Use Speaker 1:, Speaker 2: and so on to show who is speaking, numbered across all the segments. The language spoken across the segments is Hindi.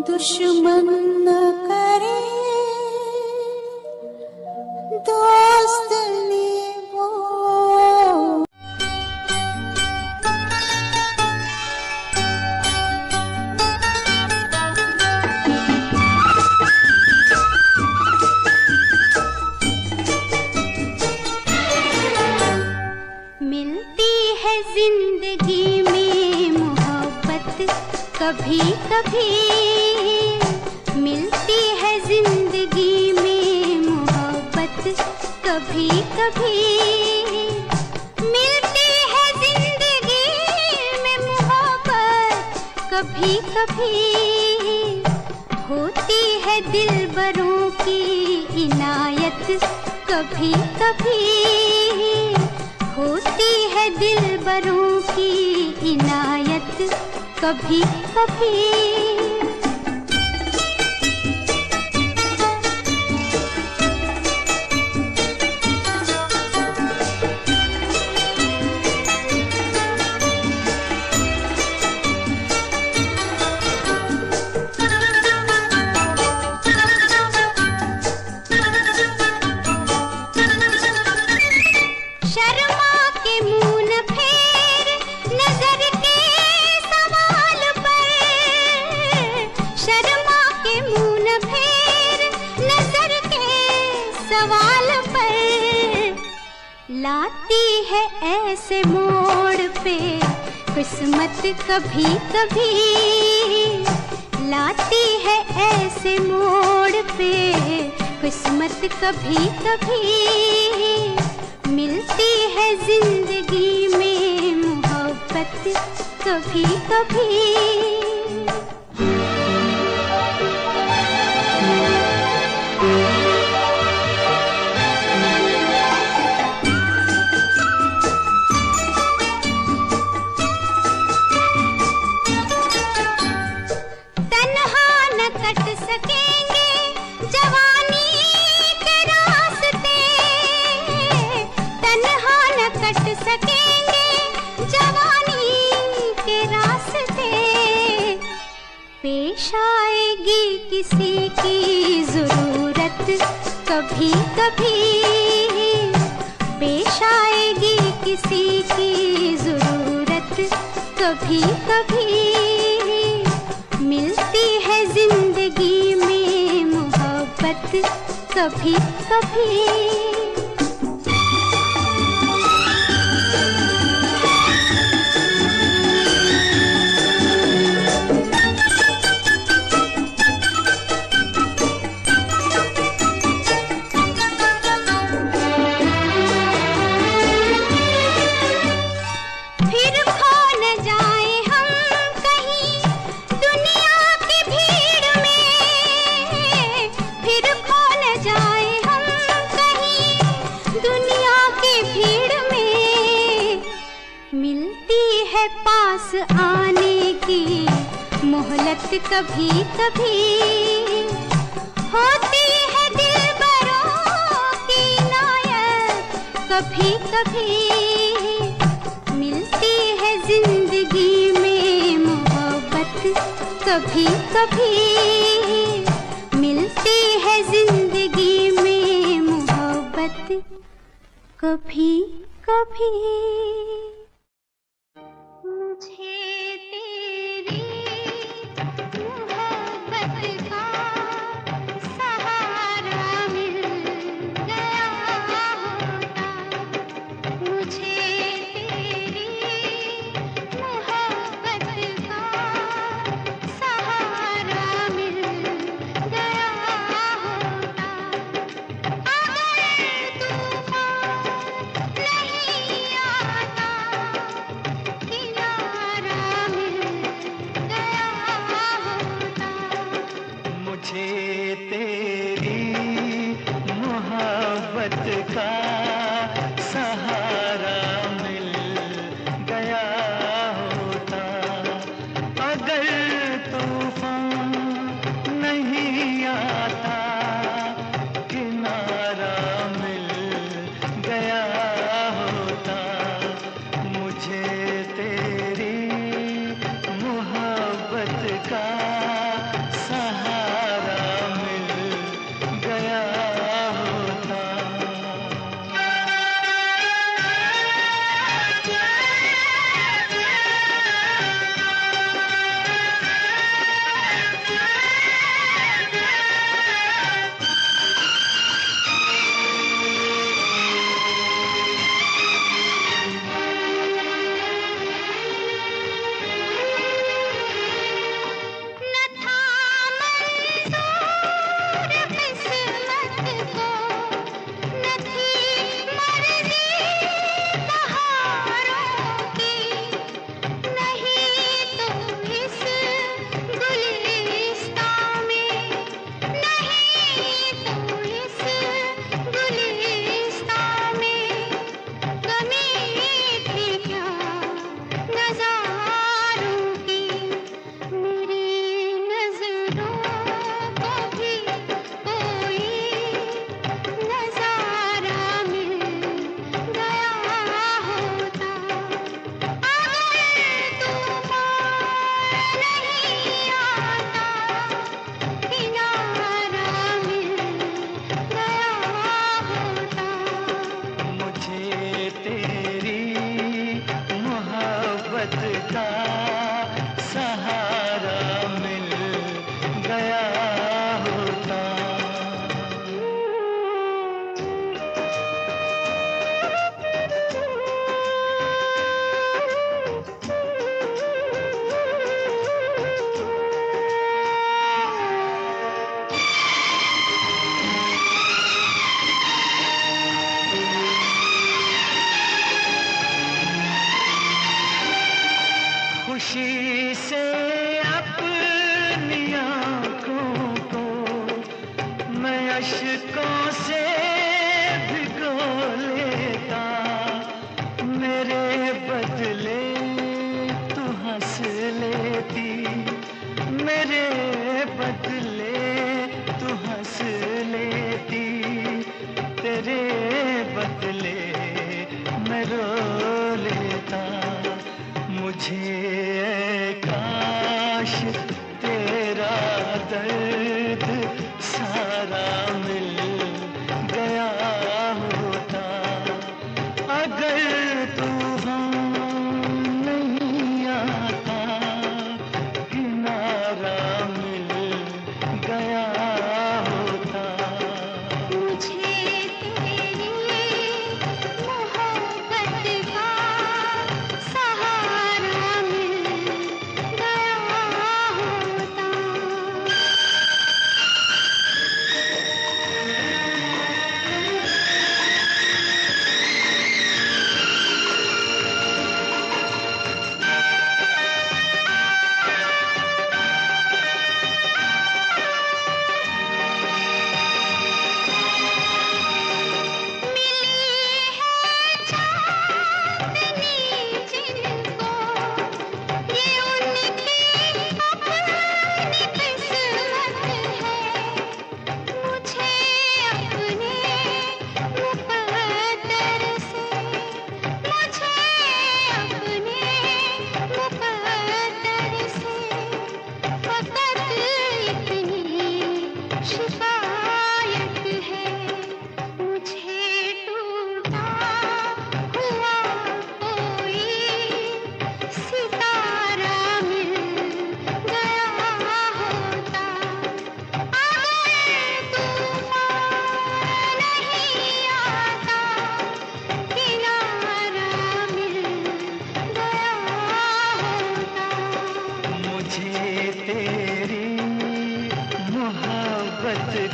Speaker 1: दुश्मन न करे दोस्त ने वो।
Speaker 2: मिलती है जिंदगी में मोहब्बत कभी कभी, मिलती है जिंदगी में मोहब्बत कभी कभी, मिलती है जिंदगी में मोहब्बत कभी कभी, होती है दिलबरों की इनायत कभी कभी, होती है दिलबरों की इनायत कभी कभी। लाती है ऐसे मोड़ पे किस्मत कभी कभी, लाती है ऐसे मोड़ पे किस्मत कभी कभी, मिलती है जिंदगी में मोहब्बत कभी कभी। पेश आएगी किसी की जरूरत कभी कभी, पेश आएगी किसी की जरूरत कभी कभी, मिलती है जिंदगी में मोहब्बत कभी कभी। मोहब्बत कभी कभी होती है दिलबरों की नायक, कभी कभी मिलती है जिंदगी में मोहब्बत, कभी कभी मिलती है जिंदगी में मोहब्बत, कभी कभी। मुझे तेरी मोहब्बत का सहारा मिल गया होता, मुझे तेरी मोहब्बत का सहारा मिल गया होता। अगर तूफान नहीं आता, किनारा मिल गया होता।
Speaker 3: मुझे तेरी मोहब्बत का सहारा मिल गया होता। अगर तूफान नहीं आता, किनारा मिल गया होता। मुझे तेरी मोहब्बत का सहारा मिल गया होता।
Speaker 2: न था मंजूर किस्मत को, न थी मर्जी बहारों की, नहीं तो इस गुलिस्तां में, नहीं तो इस गुलिस्तां में कमी थी क्या नज़ारों की। मेरी नज़रों को भी कोई नज़ारा मिल गया होता। अगर तूफान नहीं आता, किनारा मिल गया होता।
Speaker 3: मुझे तेरी मोहब्बत का सहारा मिल गया होता। खुशी से अपनी आँखों को मैं अश्कों से भिगो लेता। मेरे बदले तू हंस लेती, मेरे बदले तू हंस लेती। तेरे बदले मैं रो लेता। मुझे काश तेरा दर्द सारा मिल गया होता। अगर तूफान नहीं आता, किनारा मिल गया होता।
Speaker 2: मुझे तेरी मोहब्बत का सहारा मिल गया होता।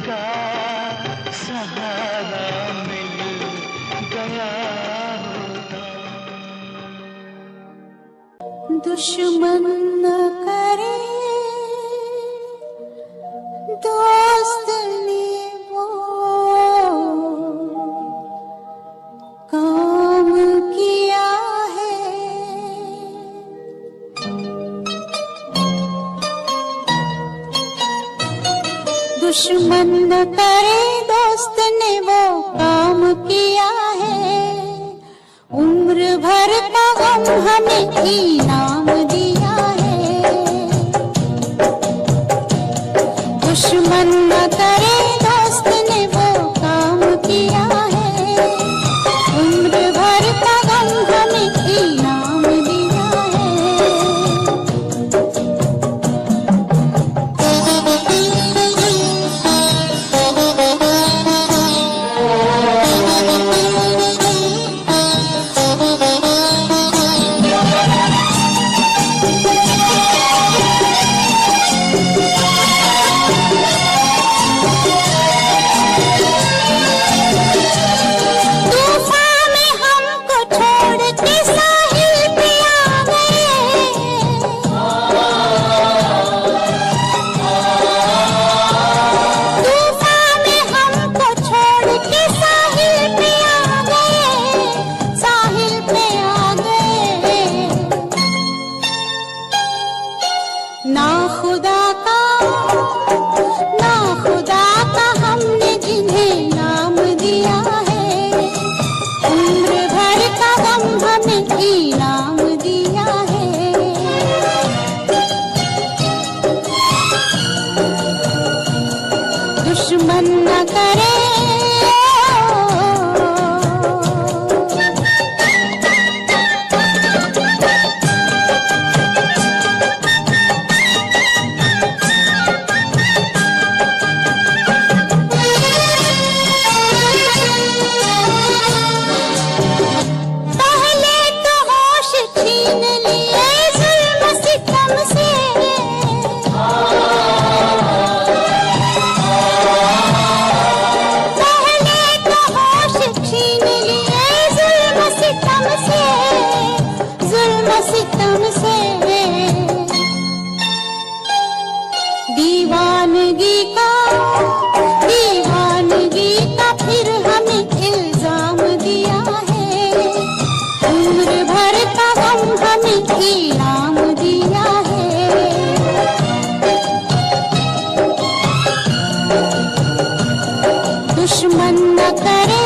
Speaker 3: का सहारा मिल गया होता।
Speaker 1: दुश्मन न करे दोस्त ने वो काम किया है। दुश्मन न करे दोस्त ने वो काम किया है। उम्र भर का गम हमें इनाम दिया है। दुश्मन न करे दोस्त ने वो काम किया है। उम्र भर का गम हमें इनाम दिया है। ना खुदा का हमने जिन्हें नाम दिया है। उम्र भर का गम हमें इनाम दिया है। दुश्मन न करे दीवानगी का फिर हमें इल्जाम दिया है। उम्र भर का गम हमें इनाम दिया है। दुश्मन न करे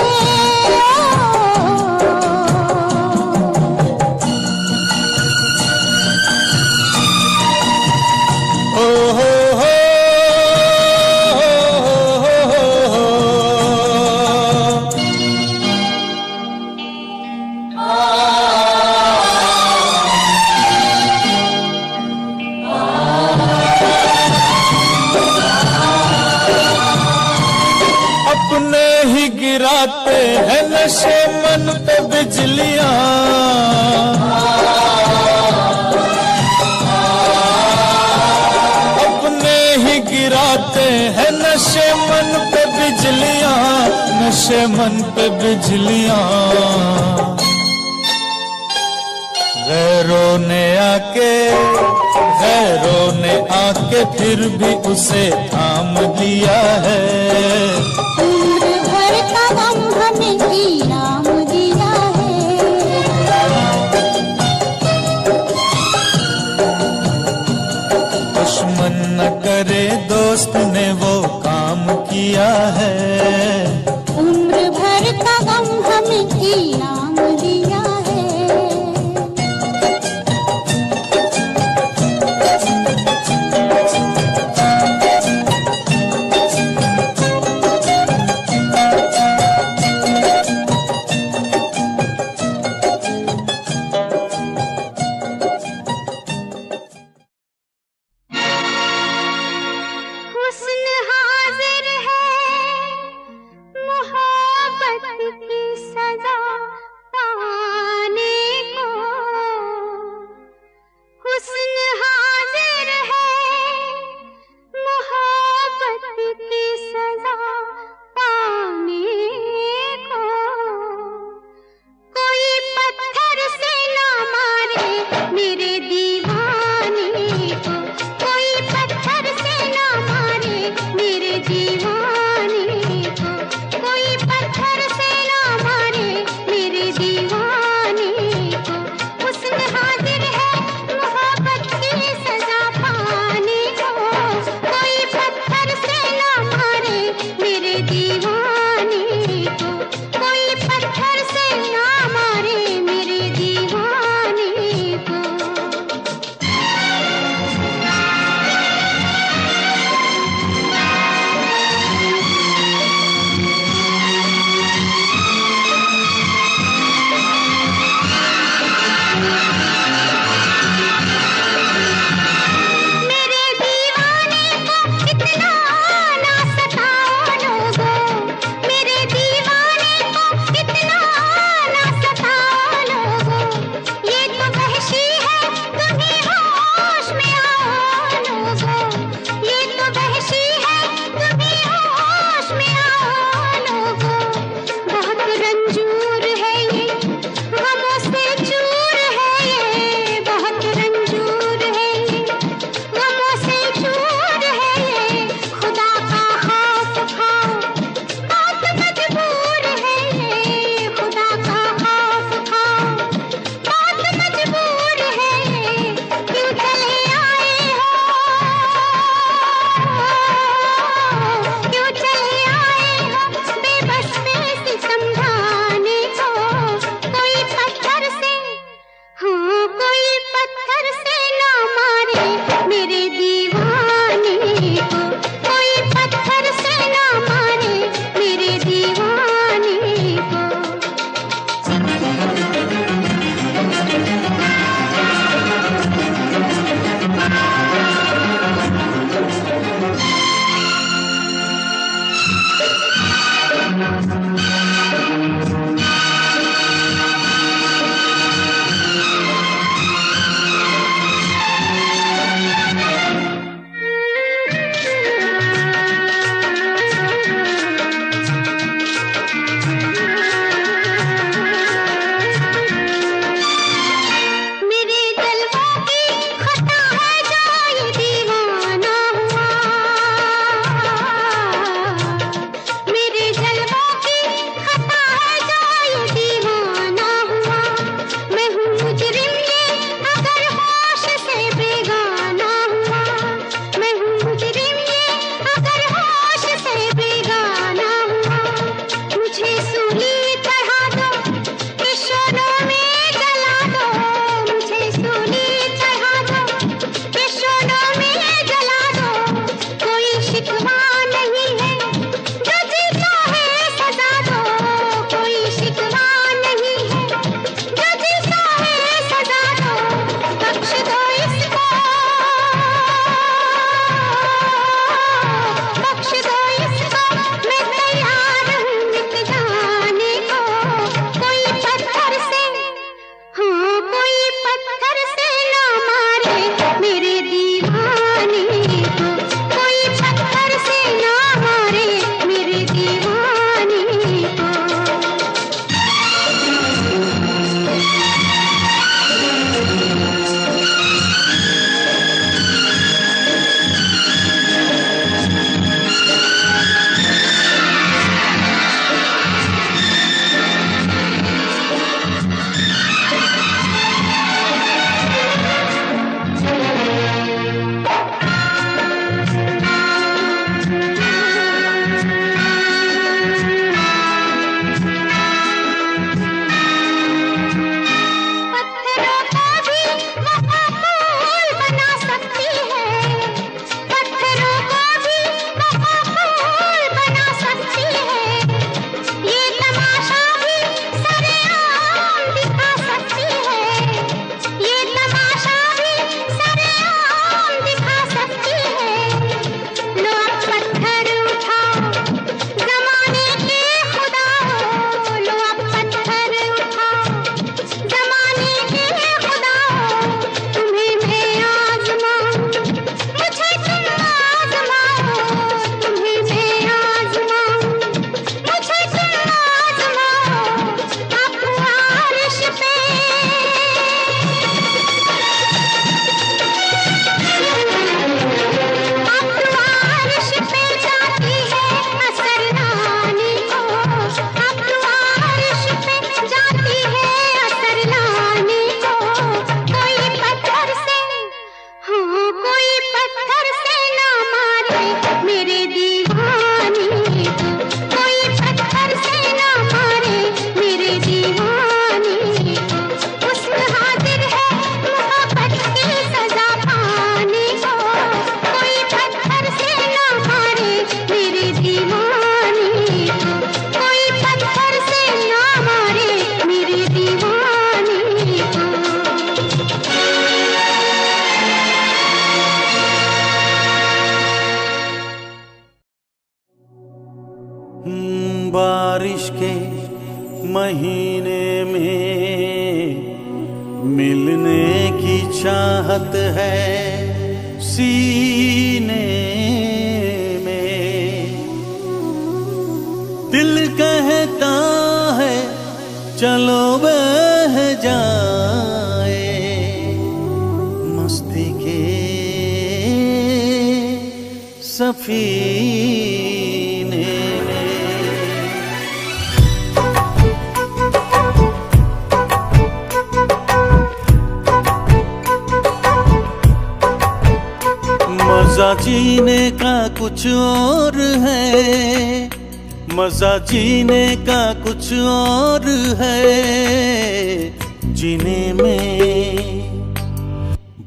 Speaker 3: गिराते हैं नशे मन पे बिजलियां। अपने ही गिराते हैं नशे मन पे बिजलियां, नशे मन पे बिजलियां। गैरों ने आके फिर भी उसे थाम दिया है।
Speaker 1: गम हमें इनाम दिया है।
Speaker 3: दुश्मन न करे दोस्त ने वो काम किया है।
Speaker 1: उम्र भर का गम हमें इनाम दिया है।
Speaker 2: हुस्न हाजिर है
Speaker 4: चाहत है सीने में, दिल कहता है चलो बह जाए मस्ती के सफीने में। मजा जीने का कुछ और है, मजा जीने का कुछ और है, जीने में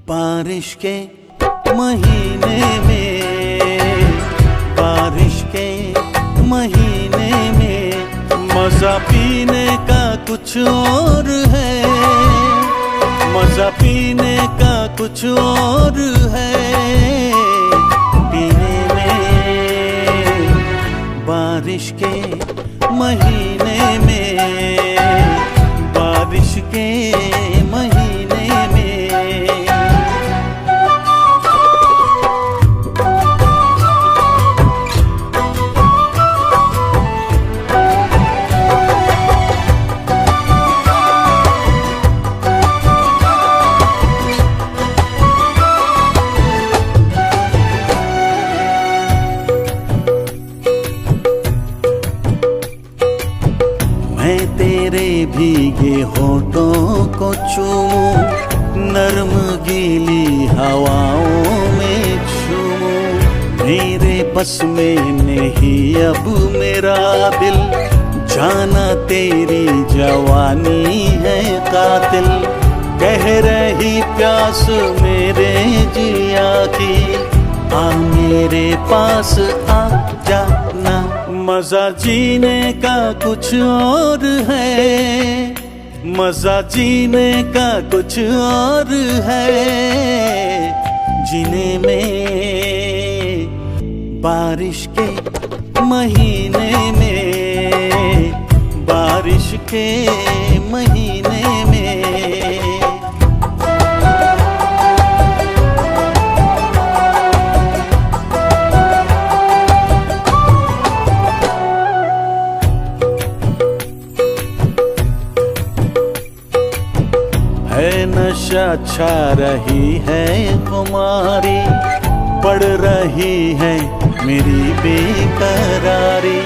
Speaker 4: बारिश के महीने में, बारिश के महीने में मजा पीने का कुछ और है, मजा पीने का कुछ और है, पीने में बारिश के महीने में, बारिश के महीने में। तेरे भीगे होठों को चूमूं, नर्म गीली हवाओं में झूमूं, मेरे बस में नहीं अब मेरा दिल, जाना तेरी जवानी है कातिल, कह रही प्यास मेरे जिया की, आ मेरे पास आ जाना। मजा जीने का कुछ और है, मजा जीने का कुछ और है, जीने में बारिश के महीने में, बारिश के महीने में। नशा छा रही है खुमारी, बढ़ रही है मेरी बेकरारी,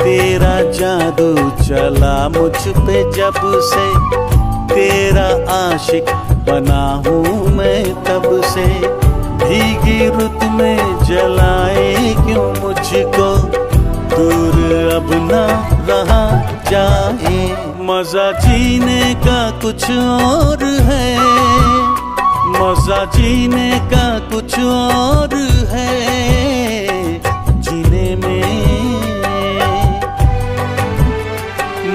Speaker 4: तेरा जादू चला मुझ पे जब से, तेरा आशिक बना हूँ मैं तब से, भीगी रुत में जलाए क्यों मुझको, दूर अब ना रहा जाए। मजा जीने का कुछ और है, मजा जीने का कुछ और है, जीने में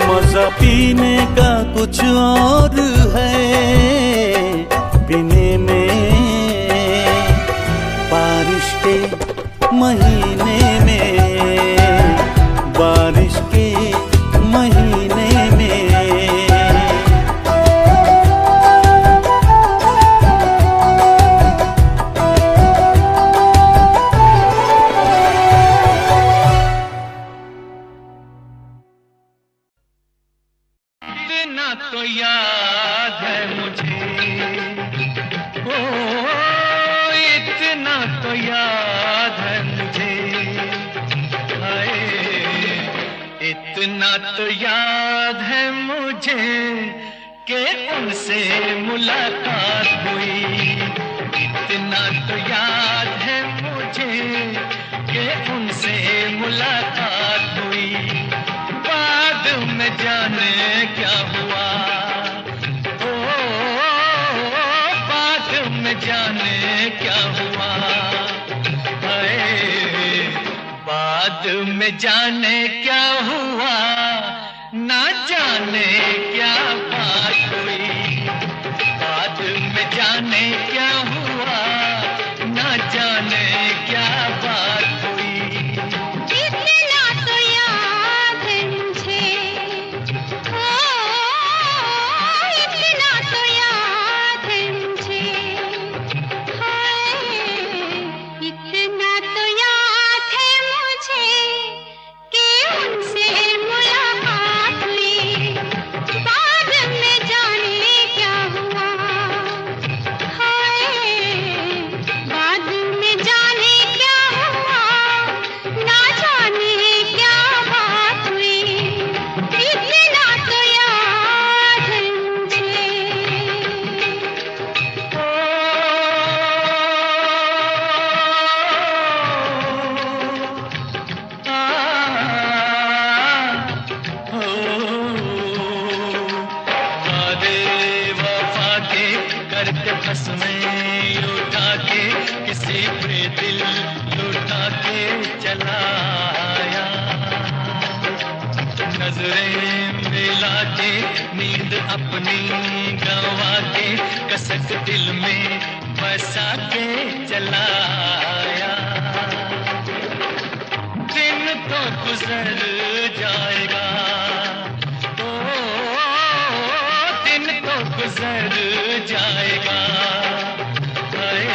Speaker 4: मजा पीने का कुछ और है, पीने में बारिश के महीने में, बारिश के महीने में।
Speaker 3: इतना तो याद है मुझे, ओ इतना तो याद है मुझे, हाय इतना तो याद है मुझे कि उनसे मुलाकात हुई, इतना तो याद है मुझे कि उनसे मुलाकात हुई, बाद में जाने क्या हुआ, ओ बाद में जाने क्या हुआ, हाय बाद में जाने क्या हुआ, ना जाने क्या बात हुई, बाद में जाने क्या हुआ, ना जाने क्या बात हुई।
Speaker 2: इतना तो याद है मुझे, ओ इतना तो याद है मुझे,
Speaker 3: भर के बस में उठा के किसी पे दिल लुटा के चला आया। नजरें मिला के नींद अपनी गंवा के कसक दिल में बसा के चला आया। दिन तो गुजर जाएगा, ओ दिन तो गुजर जाएगा, हाय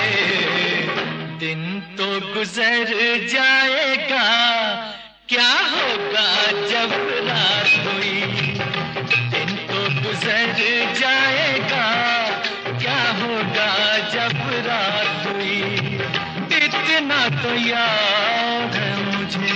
Speaker 3: दिन तो गुजर जाएगा, क्या होगा जब रात हुई। दिन तो गुजर जाएगा, क्या होगा जब रात हुई। इतना तो याद है मुझे।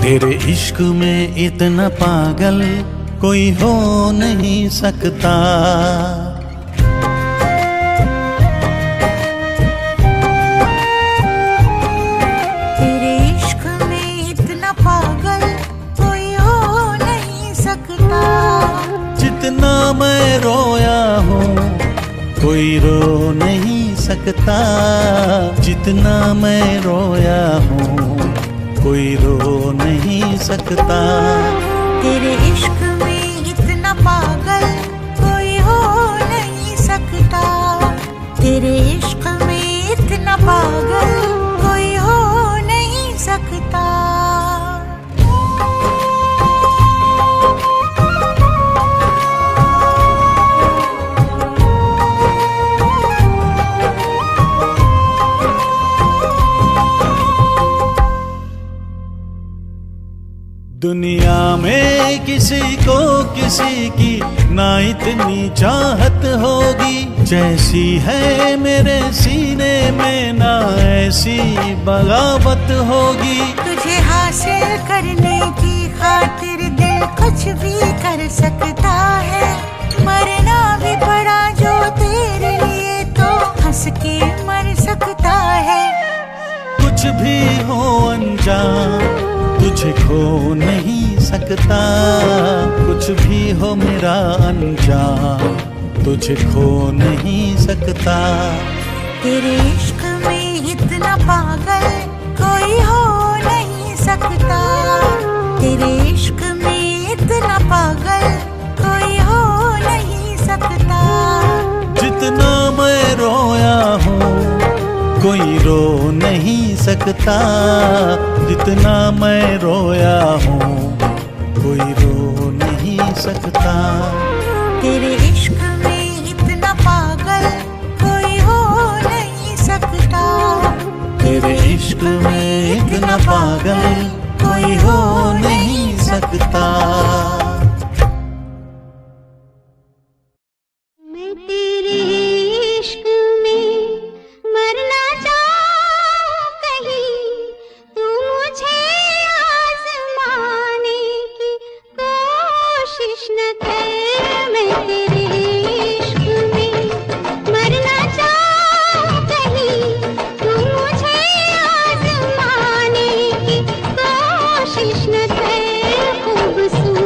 Speaker 4: तेरे इश्क में इतना पागल कोई हो नहीं सकता।
Speaker 5: तेरे इश्क में इतना पागल कोई हो नहीं सकता।
Speaker 4: जितना मैं रोया हूँ कोई रो नहीं सकता जितना मैं रोया हूँ, कोई रो नहीं सकता।
Speaker 5: तेरे इश्क में इतना पागल कोई हो नहीं सकता। तेरे इश्क में इतना पागल कोई हो नहीं सकता।
Speaker 4: दुनिया में किसी को किसी की ना इतनी चाहत होगी, जैसी है मेरे सीने में ना ऐसी बगावत होगी।
Speaker 5: तुझे हासिल करने की खातिर दिल कुछ भी कर सकता है, मरना भी पड़ा जो तेरे लिए तो हंस के मर सकता है।
Speaker 4: कुछ भी हो अनजान तुझे खो नहीं सकता, कुछ भी हो मेरा अनजान तुझे खो नहीं सकता।
Speaker 5: तेरे इश्क में इतना पागल कोई हो नहीं सकता। तेरे इश्क में इतना पागल कोई हो नहीं सकता।
Speaker 4: जितना मैं रोया हूँ कोई रो नहीं सकता, जितना मैं रोया हूँ कोई रो नहीं सकता।
Speaker 5: तेरे इश्क में इतना पागल कोई हो नहीं सकता।
Speaker 4: तेरे इश्क में इतना पागल कोई हो नहीं सकता।
Speaker 2: मैं तेरे इश्क में मरना चाहूं कहीं, तू मुझे आजमाने की कोशिश न कर। मैं तेरे इश्क में मरना चाहूं कहीं, तू मुझे आजमाने की कोशिश न कर। खूबसूरत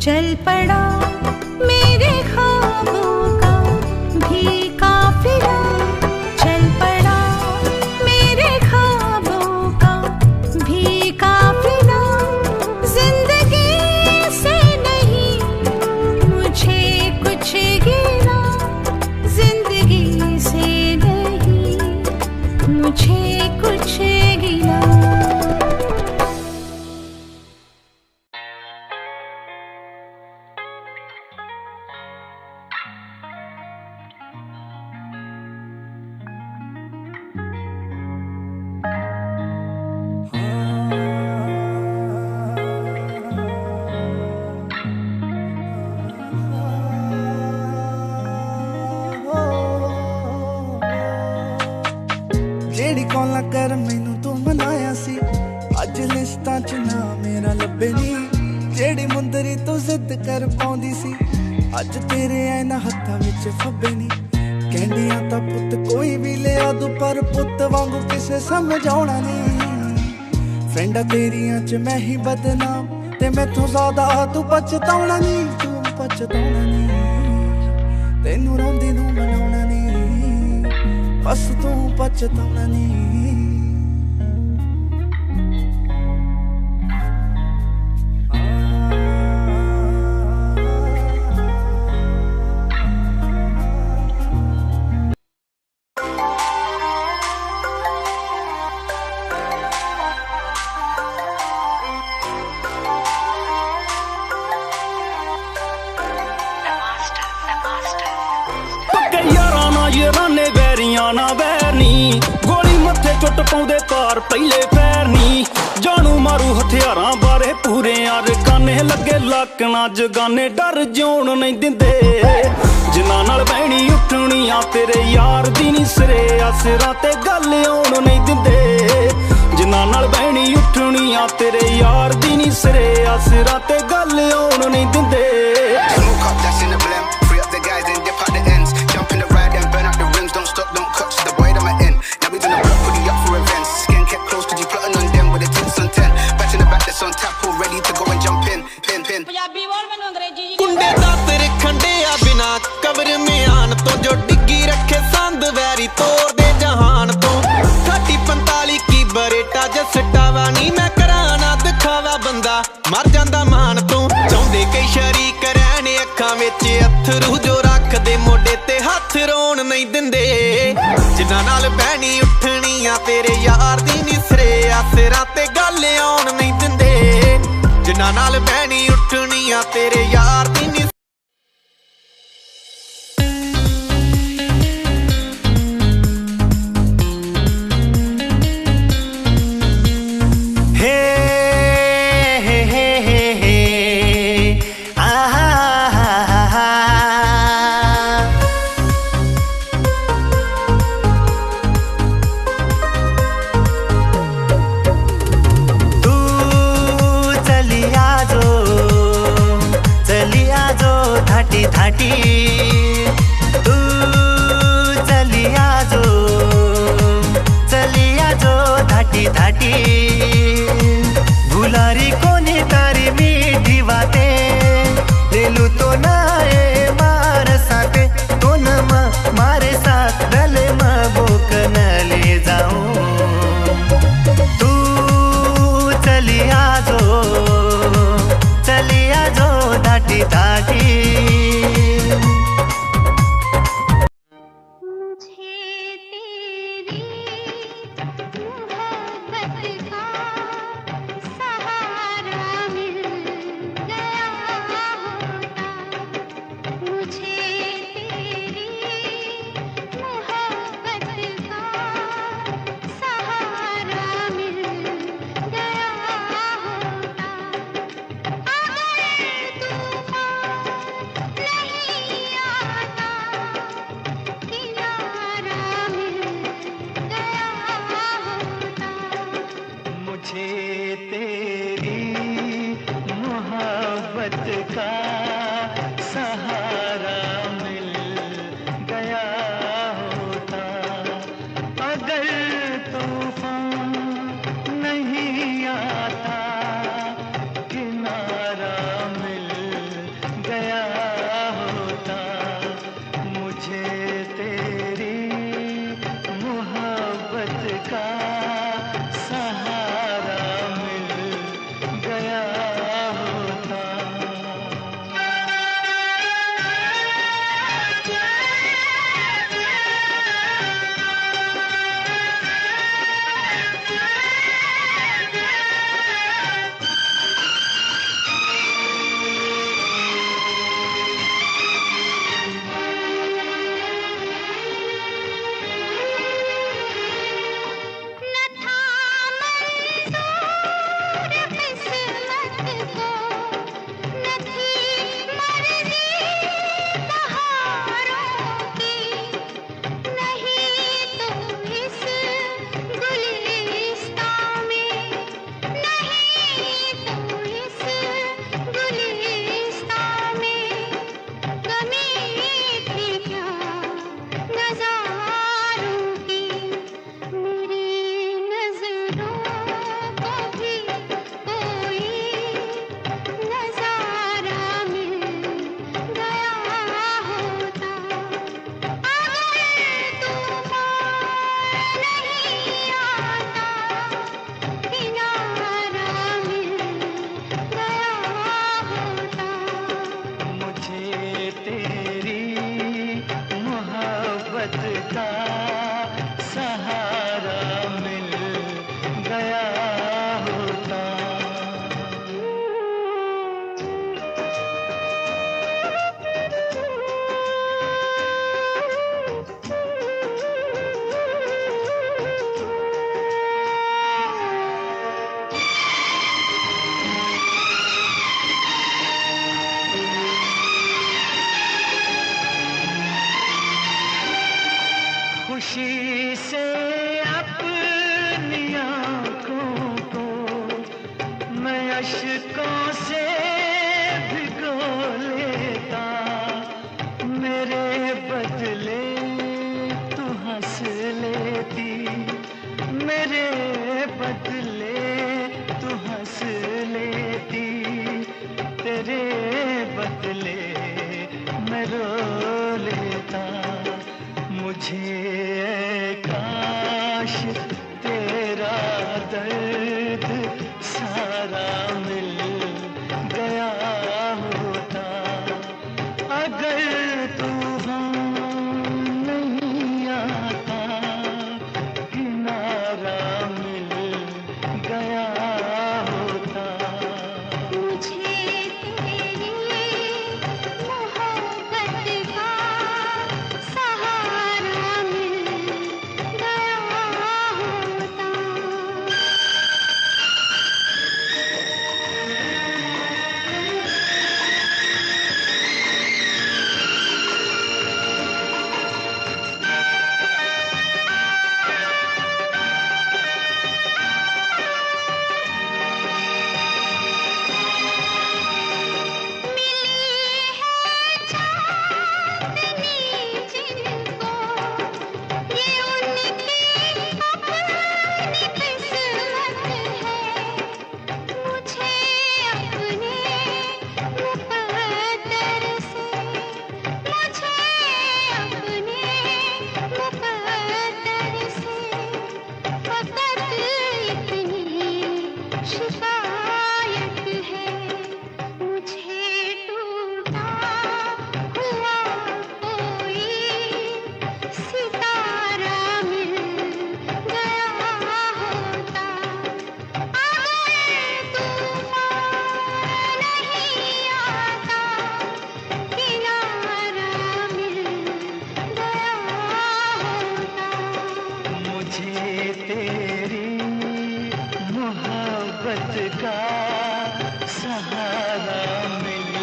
Speaker 5: चल पड़ा मेरे ख्वाबों का भी काफिला, चल पड़ा मेरे ख्वाबों का भी काफिला। जिंदगी से नहीं मुझे कुछ गिला, जिंदगी से नहीं मुझे कुछ गिला।
Speaker 6: ਜਿਹੜੀ ਕੌਲਾਂ ਕਰ ਮੈਨੂੰ ਤੂੰ ਮਨਾਇਆ ਸੀ, ਅੱਜ ਲਿਸਟਾਂ 'ਚ ਨਾ ਮੇਰਾ ਲੱਭੇ ਨੀ। ਜਿਹੜੀ ਮੁੰਦਰੀ ਤੂੰ ਜ਼ਿੱਦ ਕਰ ਪਾਉਂਦੀ ਸੀ, ਅੱਜ ਤੇਰੇ ਐਨਾ ਹੱਥਾਂ ਵਿੱਚ ਫੱਬੇ ਨੀ। ਕਹਿੰਦੀਆਂ ਤਾਂ ਪੁੱਤ ਕੋਈ ਵੀ ਲਿਆ ਦੂ, ਪਰ ਪੁੱਤ ਵਾਂਗੂ ਕਿਸੇ ਸਮਝਾਉਣਾ ਨਹੀਂ। ਫਰੈਂਡਾਂ ਤੇਰੀਆਂ 'ਚ ਮੈਂ ਹੀ ਬਦਨਾਮ, ਤੇ ਮੈਥੋਂ ਜ਼ਿਆਦਾ ਤੂੰ ਪਛਤਾਉਣਾ ਨਹੀਂ, ਤੂੰ ਪਛਤਾਉਣਾ ਨਹੀਂ। ਤੈਨੂੰ ਰੋਂਦੀ ਨੂੰ ਮਨਾਉਣਾ ਨਹੀਂ, बस तू पछताना नहीं।
Speaker 7: ਯਾਰਾਨੇ ਵੈਰੀਆਂ ਨਾ ਵੈਰਨੀ, ਗੋਲੀ ਮੱਥੇ ਚੁੱਟ ਪਾਉਂਦੇ ਪਾਰ ਪਹਿਲੇ ਪੈਰ ਨੀ। ਜਾਣੂ ਮਾਰੂ ਹਥਿਆਰਾਂ ਬਾਰੇ ਪੂਰੇ ਅਰਕਾਨੇ, ਲੱਗੇ ਲਾਕਣਾ ਜਗਾਨੇ ਡਰ ਜਿਉਣ ਨਹੀਂ ਦਿੰਦੇ। ਜਿਨ੍ਹਾਂ ਨਾਲ ਬਹਿਣੀ ਉੱਠਣੀਆਂ ਤੇਰੇ ਯਾਰ ਦੀ ਨੀ ਸਿਰੇ ਆਸਰਾਂ ਤੇ ਗੱਲ ਆਉਣ ਨਹੀਂ ਦਿੰਦੇ। ਜਿਨ੍ਹਾਂ ਨਾਲ ਬਹਿਣੀ ਉੱਠਣੀਆਂ ਤੇਰੇ ਯਾਰ ਦੀ ਨੀ ਸਿਰੇ ਆਸਰਾਂ ਤੇ ਗੱਲ ਆਉਣ ਨਹੀਂ ਦਿੰਦੇ।
Speaker 8: ਕੁੰਡੇ ਦਾ ਤੇਰੇ ਖੰਡਿਆ ਬਿਨਾ ਕਬਰ ਮਿਆਨ ਤੋਂ, ਜੋ ਡਿੱਗੀ ਰੱਖੇ ਸੰਦ ਵੈਰੀ ਤੋੜ ਦੇ ਜਹਾਨ ਤੋਂ। 45 ਕੀ ਬਰੇਟਾ ਜਸਟਾਵਾ ਨੀ, ਮੈਂ ਕਰਾਂ ਨਾ ਦਿਖਾਵਾ ਬੰਦਾ ਮਰ ਜਾਂਦਾ ਮਾਨ ਤੋਂ। ਚਾਹੁੰਦੇ ਕਈ ਸ਼ਰੀਕ ਰਹਿਣ ਅੱਖਾਂ ਵਿੱਚ ਅਥਰੂ, ਜੋ ਰੱਖਦੇ ਮੋਢੇ ਤੇ ਹੱਥ ਰੋਣ ਨਹੀਂ ਦਿੰਦੇ। ਜਿਨ੍ਹਾਂ ਨਾਲ ਬਹਿਣੀ ਉੱਠਣੀਆਂ ਤੇਰੇ ਯਾਰ ਦੀ ਨੀ ਸਿਰੇ ਆਸਰਾਂ ਤੇ ਗੱਲ ਆਉਣ ਨਹੀਂ ਦਿੰਦੇ। ਜਿਨ੍ਹਾਂ ਨਾਲ ਬਹਿਣੀ ਉੱਠਣੀਆਂ ਤੇਰੇ ਯਾਰ ਦੀ ਨੀ।
Speaker 4: थाटी तू चलिया जो धाटी धाटी। भुलारी कोनी तारी मीठी बातें, दिलू तो ना मार साथे, तो न मारे साथ गले में बोक न ले जाऊं। तू चलिया जो धाटी धाटी।
Speaker 9: नहीं आता किनारा मिल बदले मैं रो लेता। मुझे काश तेरा दर्द सारा मिल गया होता। अगर तू नहीं आता किनारा मिल गया होता।
Speaker 2: मुझे तेरी मोहब्बत का सहारा मिल गया होता। शिकायत है मुझे टूटा हुआ कोई सितारा मिल गया होता। अगर तूफान नहीं आता किनारा मिल गया होता।
Speaker 9: मुझे तेरी मोहब्बत का सहारा मिल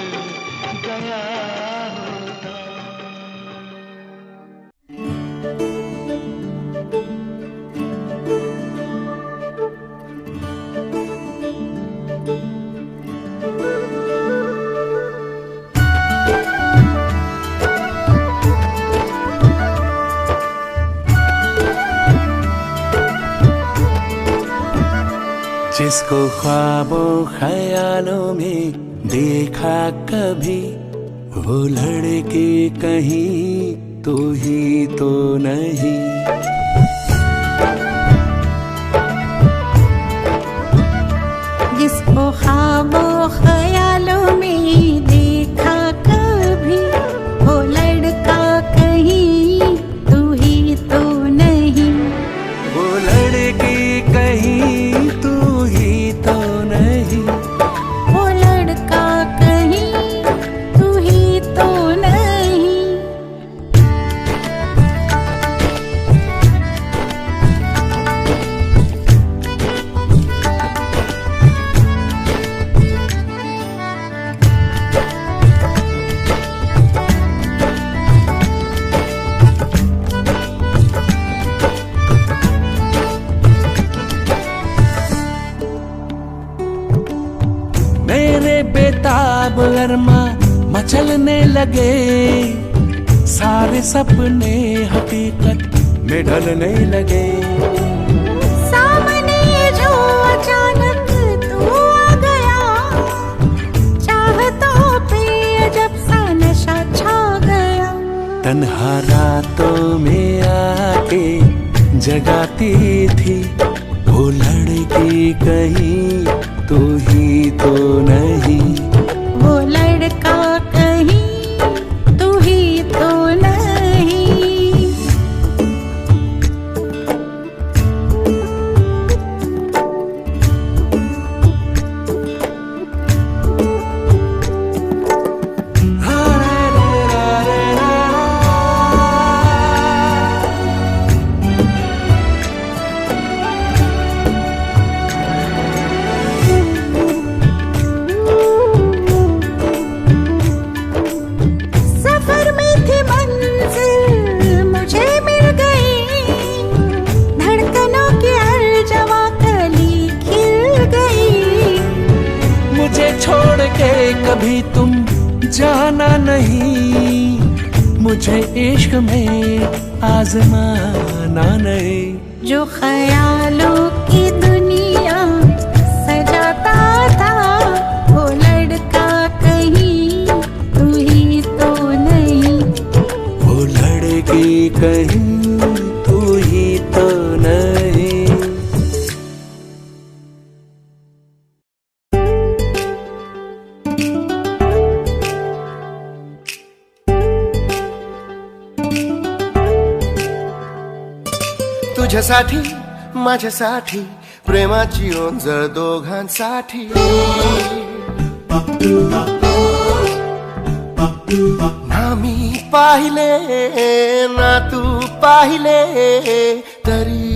Speaker 9: गया होता। जिसको ख्वाबों ख्यालों में देखा कभी, वो लड़के कहीं तो ही तो नहीं।
Speaker 5: जिसको ख्वाबों ख्यालों में देखा कभी, वो लड़का कहीं तू ही तो नहीं।
Speaker 9: वो लड़के कहीं तू ही तो नहीं।
Speaker 5: वो लड़का कहीं तू ही तो नहीं।
Speaker 9: मेरे बेताब अरमा मचलने लगे, सारे सपने हकीकत में ढलने लगे।
Speaker 5: सामने जो अचानक तू आ गया, चाहतों पे अजब सा नशा छा गया।
Speaker 9: तन्हा रातों में आके जगाती थी, वो लड़की कहीं तू ही तो नहीं।
Speaker 5: वो लड़का कहीं तू ही तो नहीं।
Speaker 9: कभी तुम जाना नहीं, मुझे इश्क में आजमाना नहीं।
Speaker 5: जो ख्यालों की दुनिया सजाता था, वो लड़का कहीं
Speaker 9: कहीं तू ही तो नहीं।
Speaker 10: तुझ्यासाठी माझ्यासाठी प्रेमाची ओंजळ दोघांसाठी। ना मी पाहिले ना तू पाहिले तरी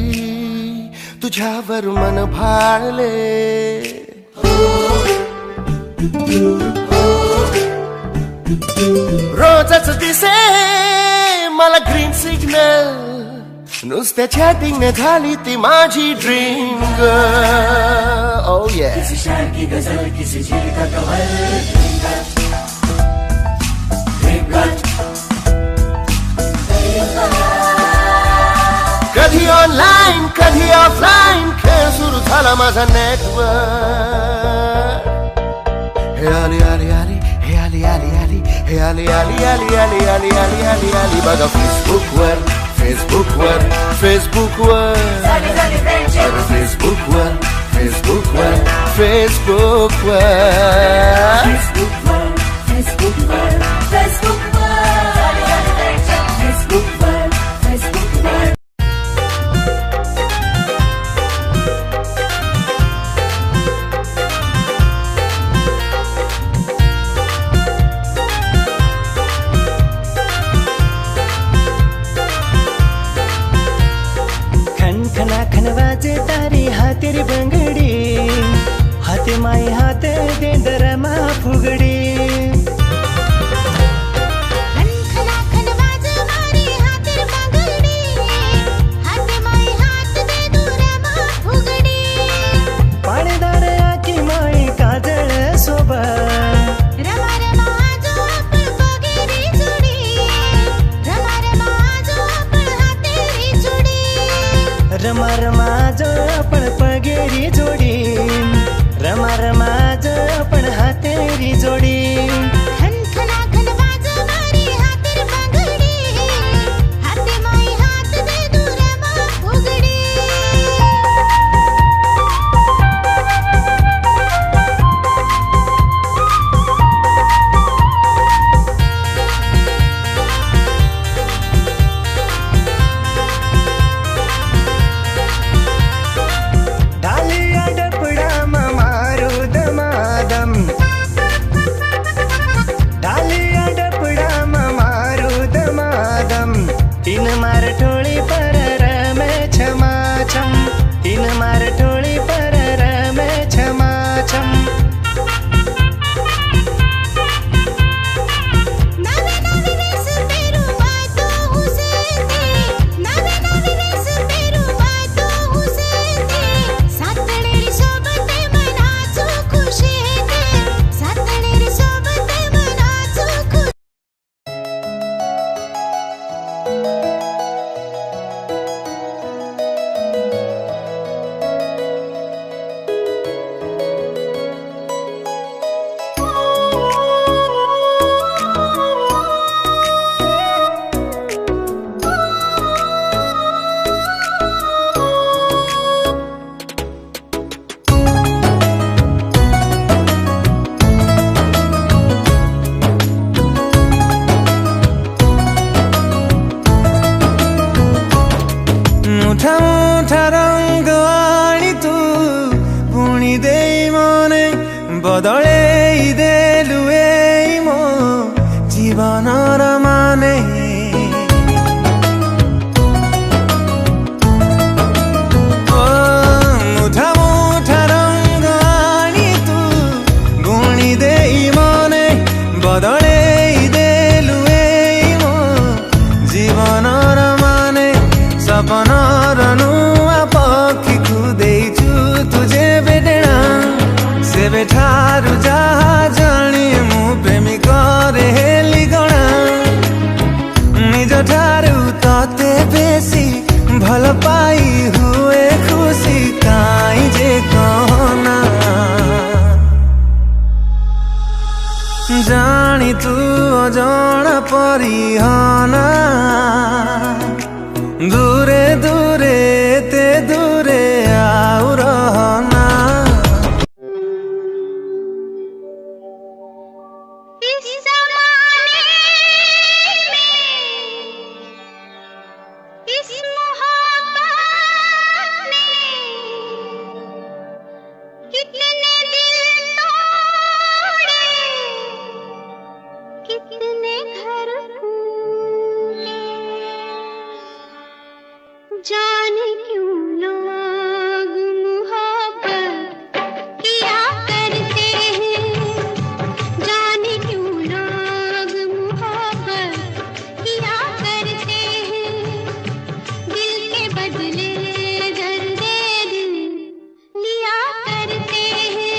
Speaker 10: तुझ्यावर मन भाळले। रोजच दिसे मला ग्रीन सिग्नल, नुसत्या चॅटिंग झाली ती माझी ड्रीम गर्ल। ओ ये किसी शायर की गजल, किसी झील का कहर, कधी ऑनलाइन कधी ऑफलाइन खेळ सुरू झाला माझा नेटवर्क। हे आली आली आली हे आली आली आली हे आली आली आली आली आली आली आली आली बघा फेसबुकवर फेसबुकवर फेसबुकवर फेसबुकवर फेसबुकवर फेसबुकवर
Speaker 11: खनवाजे तारी हातेरी बंगडी, हाते माई हाते दे दरमा फुगडी। पाणीदार आकी माई काजळ सोबत, रमा रमा जो आपण बगेरी जोडी, रमा रमा जो आपण हातेरी जोडी, रमा रमा जो आपण पगेरी जोडी, रमा रमा जो आपण हातेरी जोडी। तीन मार ठोळी पर रमे छमा छम, तीन मार ठोळी पर रमे छमा छम। नवे नवे वेस पेरू बातो हुसेती, नवे नवे वेस पेरू बातो हुसेती, सातळेरी सोबत मनाचो खुशी येते, सातळेरी सोबत मनाचो खुशी।
Speaker 3: मुठा मुठा रंग आनी तू पुणी दे मने बदले देलु ए मो जीवनर माने। मुठा मुठा रंग आनी तू पुणी दे मने बदले देलु ए मो जीवनर माने। सपनार नुआ पक्षी खुदैछु तुझे बेटेणा से बेठारु जहा जानी
Speaker 12: जानी तू अजान परिहाना दूरे दूरे ते दूरे आऊ रहना
Speaker 2: जाने क्यों लोग मोहब्बत किया करते हैं, जाने क्यों लोग मोहब्बत किया करते हैं, दिल के बदले दर्द दिल लिया करते हैं,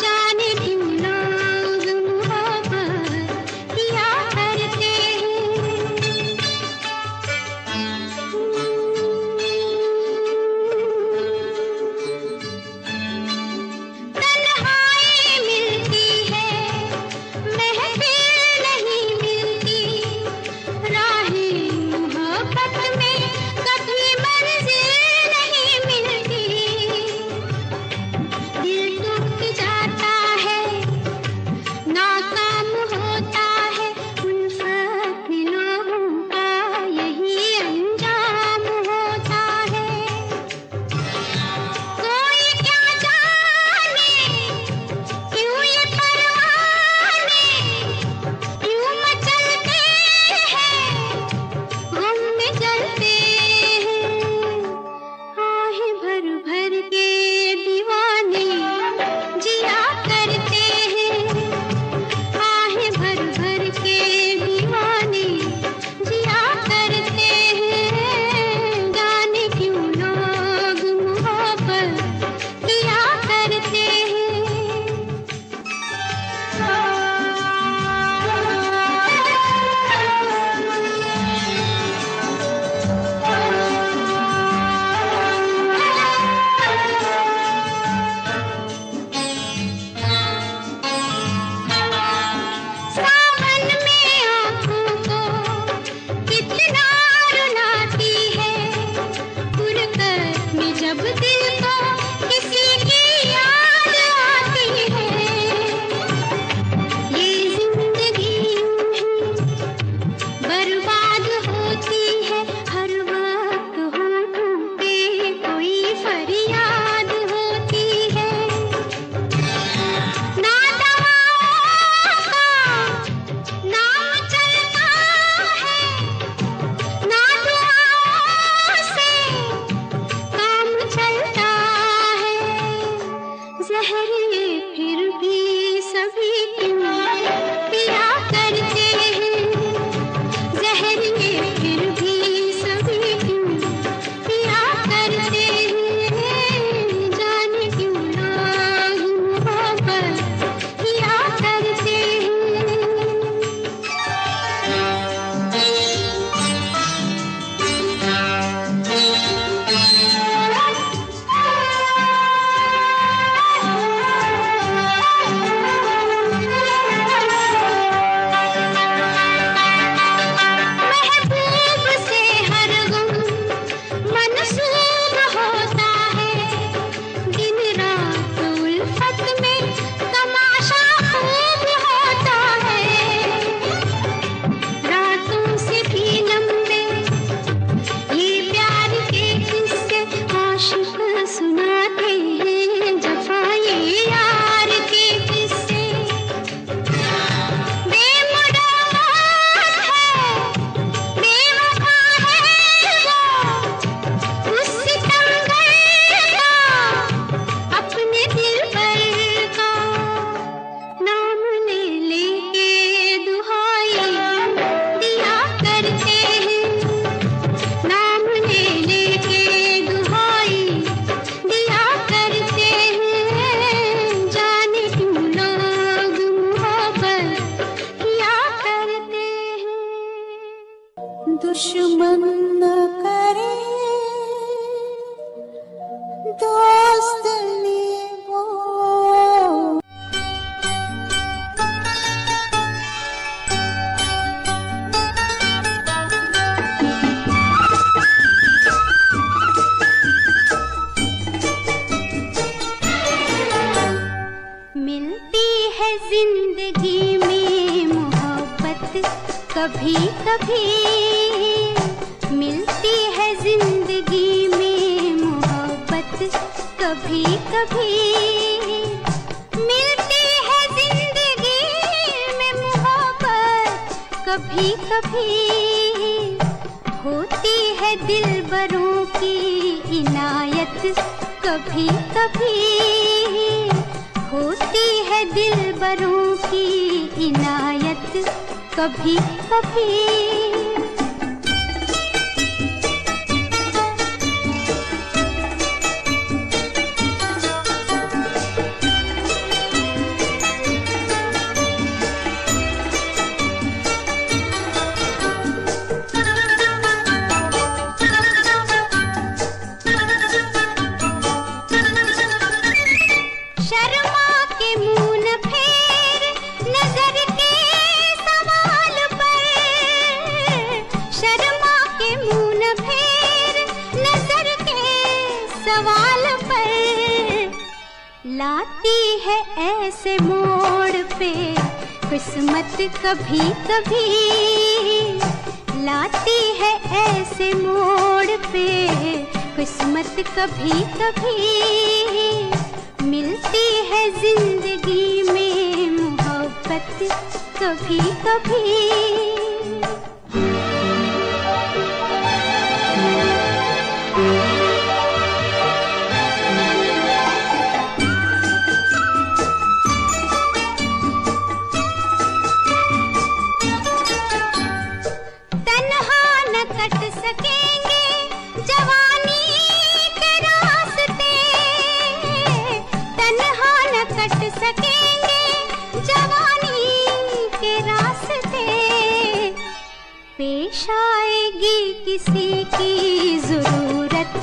Speaker 2: जाने क्यों लोग मोहब्बत किया करते हैं। तन्हाई मिलती है, महफिल नहीं मिलती, राहें मोहब्बत में कभी मंजिल नहीं मिलती, दिल टूट जाता है, नाकाम होता है, उल्फत में लोगों का यही अंजाम होता है। कोई क्या जाने क्यों ये परवाने क्यों मचलते हैं, गम में जलते हैं, आहें भर भर के दीवाने जिया करते हैं, आहें भर भर के दीवाने जिया करते हैं, जाने क्यों लोग मोहब्बत किया करते सावन में आँखों को कितना रुलाती है, फुरकत में जब दिल को किसी की याद आती है, ये जिंदगी यूं ही बर्बाद होती है, हर वक्त होठों पे कोई फरियाद होती है, ना दवाओं का नाम चलता है, ना दुआओं से काम चलता है, जहर ये फिर भी सभी क्यों पिया करते हैं, जहर ये फिर भी सभी क्यों पिया करते हैं, जाने क्यों लोग मोहब्बत किया करते महबूब से हर गम मनसूब होता है, दिन रात उल्फत में तमाशा खूब होता है, रातों से भी लंबे ये प्यार के किस्से आशिक सुनाते हैं, जफाए यार के किस्से बेमुराद है, बेवफा है वो, उस सितमगर का अपने दिल पर का नाम ले लेके दुहाई दिया करते हैं, नाम ले लेके दुहाई दिया करते हैं, जाने क्यों लोग मोहब्बत किया करते हैं।
Speaker 1: दुश्मन न करे दोस्त लिए वो
Speaker 2: कभी कभी मिलती है जिंदगी में मोहब्बत, कभी कभी मिलती है जिंदगी में मोहब्बत, कभी कभी होती है दिलबरों की इनायत, कभी कभी होती है दिलबरों की इनायत, कभी कभी। लाती है ऐसे मोड़ पे किस्मत, कभी कभी लाती है ऐसे मोड़ पे किस्मत, कभी कभी मिलती है जिंदगी में मोहब्बत, कभी कभी। पेश आएगी किसी की जरूरत,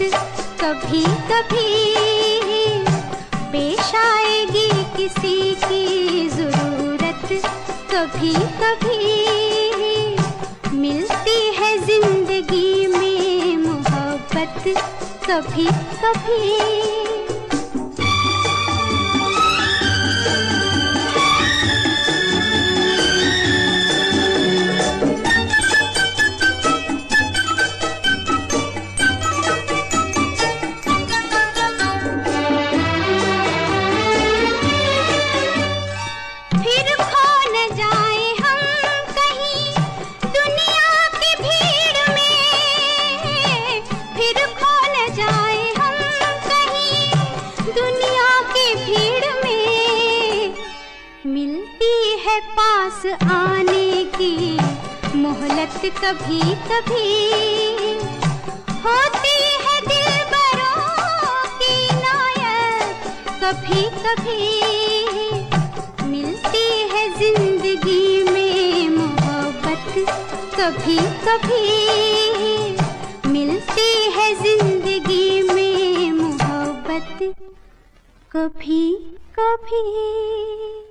Speaker 2: कभी कभी पेश आएगी किसी की जरूरत, कभी कभी मिलती है जिंदगी में मोहब्बत, कभी कभी। पास आने की मोहलत, कभी कभी होती है दिलबरों की इनायत, कभी कभी मिलती है जिंदगी में मोहब्बत, कभी कभी मिलती है जिंदगी में मोहब्बत, कभी कभी।